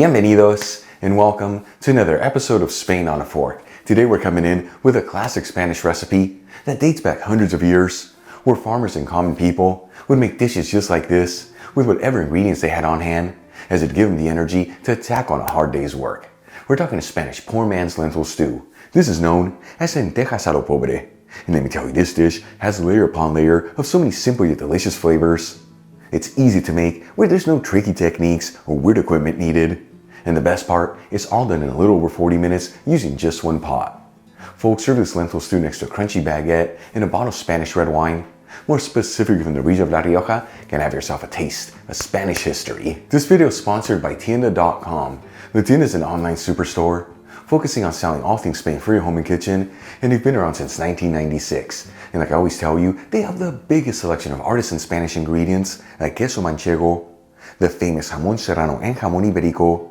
Bienvenidos and welcome to another episode of Spain on a Fork. Today we're coming in with a classic Spanish recipe that dates back hundreds of years, where farmers and common people would make dishes just like this with whatever ingredients they had on hand, as it'd give them the energy to attack on a hard day's work. We're talking a Spanish poor man's lentil stew. This is known as Lentejas a lo Pobre. And let me tell you, this dish has layer upon layer of so many simple yet delicious flavors. It's easy to make, where there's no tricky techniques or weird equipment needed. And the best part, it's all done in a little over 40 minutes using just one pot. Folks, serve this lentil stew next to a crunchy baguette and a bottle of Spanish red wine. More specifically from the region of La Rioja, can have yourself a taste of Spanish history. This video is sponsored by Tienda.com. The Tienda is an online superstore focusing on selling all things Spain for your home and kitchen, and they've been around since 1996. And like I always tell you, they have the biggest selection of artisan Spanish ingredients like queso manchego, the famous jamón serrano and jamón ibérico,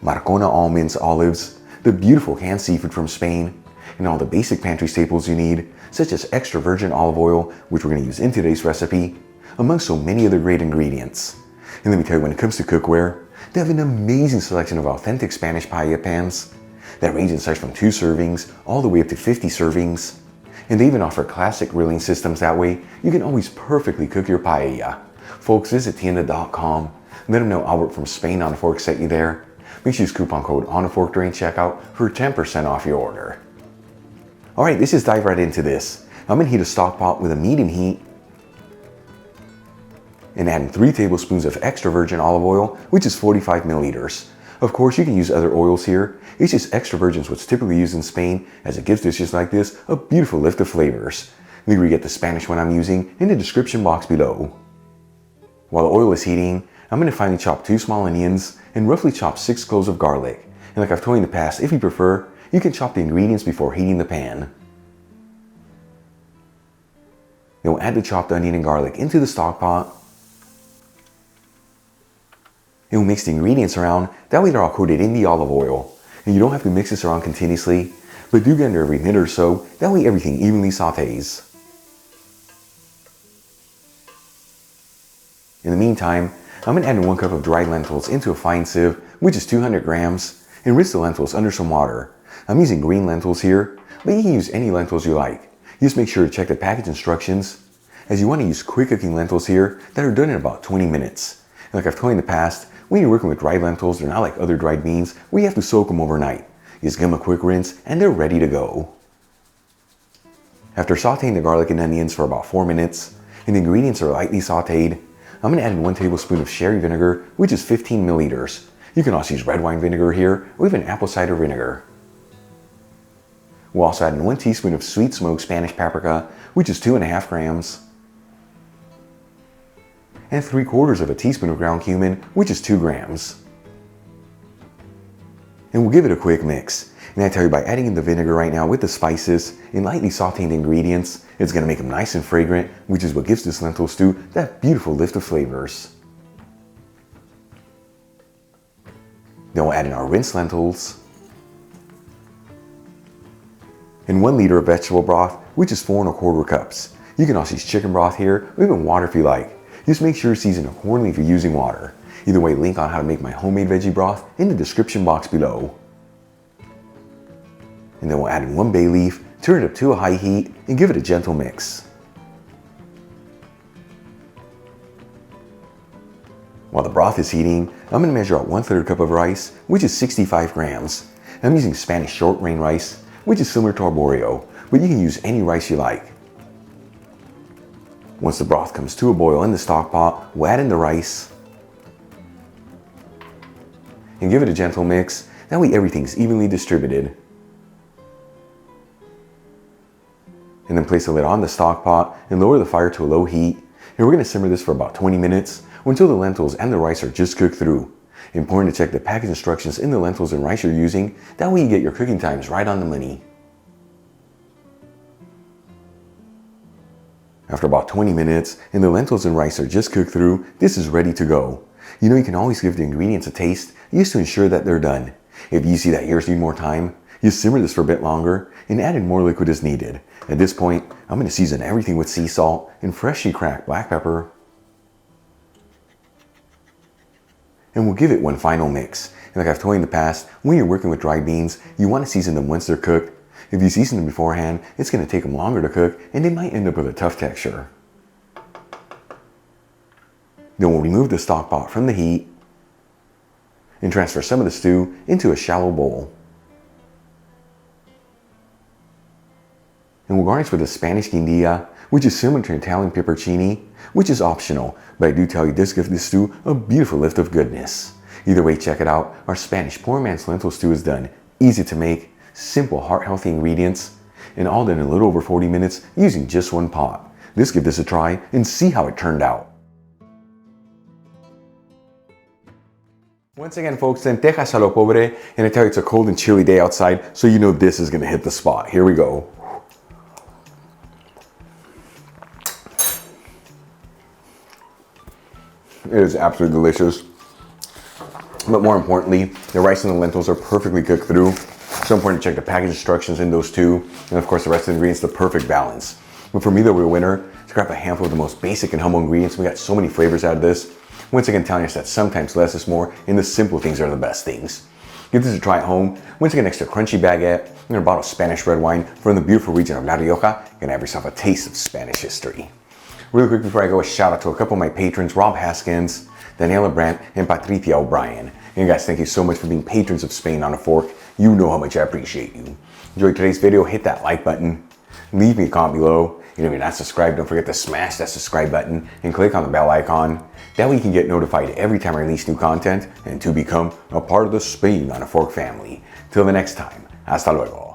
Marcona almonds, olives, the beautiful canned seafood from Spain, and all the basic pantry staples you need, such as extra virgin olive oil, which we're going to use in today's recipe, among so many other great ingredients. And let me tell you, when it comes to cookware, they have an amazing selection of authentic Spanish paella pans that range in size from 2 servings all the way up to 50 servings. And they even offer classic grilling systems, that way you can always perfectly cook your paella. Folks, visit Tienda.com. Let them know Albert from Spain on a Fork sent you there. Make sure you use coupon code ONAFORK during checkout for 10% off your order. Alright, let's just dive right into this. I'm going to heat a stock pot with a medium heat and adding 3 tablespoons of extra virgin olive oil, which is 45 milliliters. Of course, you can use other oils here. It's just extra virgin is what's typically used in Spain, as it gives dishes like this a beautiful lift of flavors. Leave where you get the Spanish one I'm using in the description box below. While the oil is heating, I'm going to finely chop 2 small onions and roughly chop 6 cloves of garlic. And like I've told you in the past, if you prefer, you can chop the ingredients before heating the pan. Then we'll add the chopped onion and garlic into the stock pot. And we'll mix the ingredients around, that way they're all coated in the olive oil. And you don't have to mix this around continuously, but do get under every minute or so, that way everything evenly sautés. In the meantime, I'm going to add 1 cup of dried lentils into a fine sieve, which is 200 grams, and rinse the lentils under some water. I'm using green lentils here, but you can use any lentils you like. Just make sure to check the package instructions, as you want to use quick cooking lentils here that are done in about 20 minutes. And like I've told you in the past, when you're working with dried lentils, they're not like other dried beans where you have to soak them overnight. You just give them a quick rinse and they're ready to go. After sauteing the garlic and onions for about 4 minutes, and the ingredients are lightly sauteed, I'm going to add in 1 tablespoon of sherry vinegar, which is 15 milliliters. You can also use red wine vinegar here, or even apple cider vinegar. We'll also add in 1 teaspoon of sweet smoked Spanish paprika, which is 2.5 grams. And 3/4 of a teaspoon of ground cumin, which is 2 grams. And we'll give it a quick mix. And I tell you, by adding in the vinegar right now with the spices and lightly sauteing the ingredients, it's going to make them nice and fragrant, which is what gives this lentil stew that beautiful lift of flavors. Then we'll add in our rinsed lentils and 1 liter of vegetable broth, which is 4 1/4 cups. You can also use chicken broth here, or even water if you like. Just make sure to season accordingly if you're using water. Either way, link on how to make my homemade veggie broth in the description box below. And then we'll add in 1 bay leaf, turn it up to a high heat, and give it a gentle mix. While the broth is heating, I'm going to measure out 1/3 cup of rice, which is 65 grams. I'm using Spanish short grain rice, which is similar to arborio, but you can use any rice you like. Once the broth comes to a boil in the stock pot, we'll add in the rice and give it a gentle mix, that way everything's evenly distributed. And then place the lid on the stock pot and lower the fire to a low heat, and we're going to simmer this for about 20 minutes or until the lentils and the rice are just cooked through. Important to check the package instructions in the lentils and rice you're using, that way you get your cooking times right on the money. After about 20 minutes and the lentils and rice are just cooked through, this is ready to go. You know, you can always give the ingredients a taste just to ensure that they're done. If you see that yours need more time, you simmer this for a bit longer and add in more liquid as needed. At this point, I'm going to season everything with sea salt and freshly cracked black pepper. And we'll give it one final mix. like I've told you in the past, when you're working with dried beans, you want to season them once they're cooked. If you season them beforehand, it's going to take them longer to cook and they might end up with a tough texture. Then we'll remove the stock pot from the heat and transfer some of the stew into a shallow bowl. And we'll garnish with a Spanish guindilla, which is similar to Italian pepperoncini, which is optional, but I do tell you this gives this stew a beautiful lift of goodness. Either way, check it out. Our Spanish poor man's lentil stew is done. Easy to make, simple, heart-healthy ingredients, and all done in a little over 40 minutes using just one pot. Let's give this a try and see how it turned out. Once again, folks, lentejas a lo pobre, and I tell you it's a cold and chilly day outside, so you know this is going to hit the spot. Here we go. It is absolutely delicious. But more importantly, the rice and the lentils are perfectly cooked through. So important to check the package instructions in those too. And of course, the rest of the ingredients, the perfect balance. But for me, the real winner is grab a handful of the most basic and humble ingredients. We got so many flavors out of this. Once again, telling us that sometimes less is more, and the simple things are the best things. Give this a try at home. Once again, next to a crunchy baguette and a bottle of Spanish red wine from the beautiful region of La Rioja, you're gonna have yourself a taste of Spanish history. Really quick before I go, a shout out to a couple of my patrons, Rob Haskins, Daniela Brandt, and Patricia O'Brien. And guys, thank you so much for being patrons of Spain on a Fork. You know how much I appreciate you. Enjoyed today's video, hit that like button, leave me a comment below. And if you're not subscribed, don't forget to smash that subscribe button and click on the bell icon. That way you can get notified every time I release new content and to become a part of the Spain on a Fork family. Till the next time, hasta luego.